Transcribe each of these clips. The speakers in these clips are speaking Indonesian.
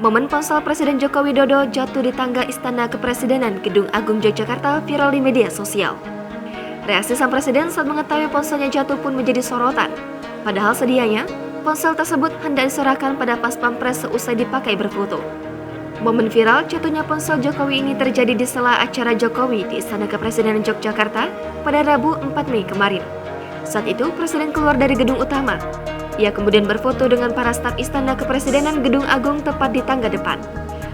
Momen ponsel Presiden Joko Widodo jatuh di tangga Istana Kepresidenan Gedung Agung Yogyakarta viral di media sosial. Reaksi sang presiden saat mengetahui ponselnya jatuh pun menjadi sorotan. Padahal sedianya, ponsel tersebut hendak diserahkan pada Pas Pampres seusai dipakai berfoto. Momen viral jatuhnya ponsel Jokowi ini terjadi di sela acara Jokowi di Istana Kepresidenan Yogyakarta pada Rabu 4 Mei kemarin. Saat itu, Presiden keluar dari gedung utama. Ia kemudian berfoto dengan para staf Istana Kepresidenan Gedung Agung tepat di tangga depan.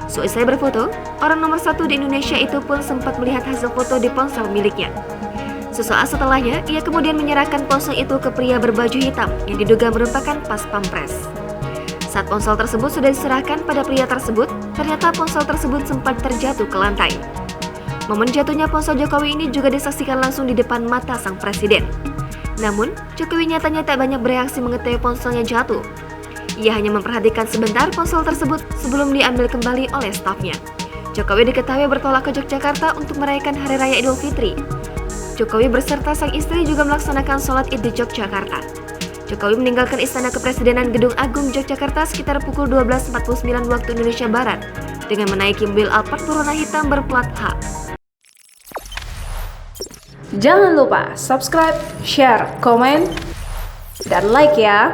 Seusai berfoto, orang nomor 1 di Indonesia itu pun sempat melihat hasil foto di ponsel miliknya. Sesaat setelahnya, ia kemudian menyerahkan ponsel itu ke pria berbaju hitam yang diduga merupakan Pas Pampres. Saat ponsel tersebut sudah diserahkan pada pria tersebut, ternyata ponsel tersebut sempat terjatuh ke lantai. Momen jatuhnya ponsel Jokowi ini juga disaksikan langsung di depan mata sang presiden. Namun, Jokowi nyatanya tak banyak bereaksi mengetahui ponselnya jatuh. Ia hanya memperhatikan sebentar ponsel tersebut sebelum diambil kembali oleh stafnya. Jokowi diketahui bertolak ke Yogyakarta untuk merayakan Hari Raya Idul Fitri. Jokowi berserta sang istri juga melaksanakan sholat Id di Yogyakarta. Jokowi meninggalkan Istana Kepresidenan Gedung Agung Yogyakarta sekitar pukul 12.49 waktu Indonesia Barat dengan menaiki mobil Alphard berwarna hitam berplat H. Jangan lupa subscribe, share, komen, dan like ya!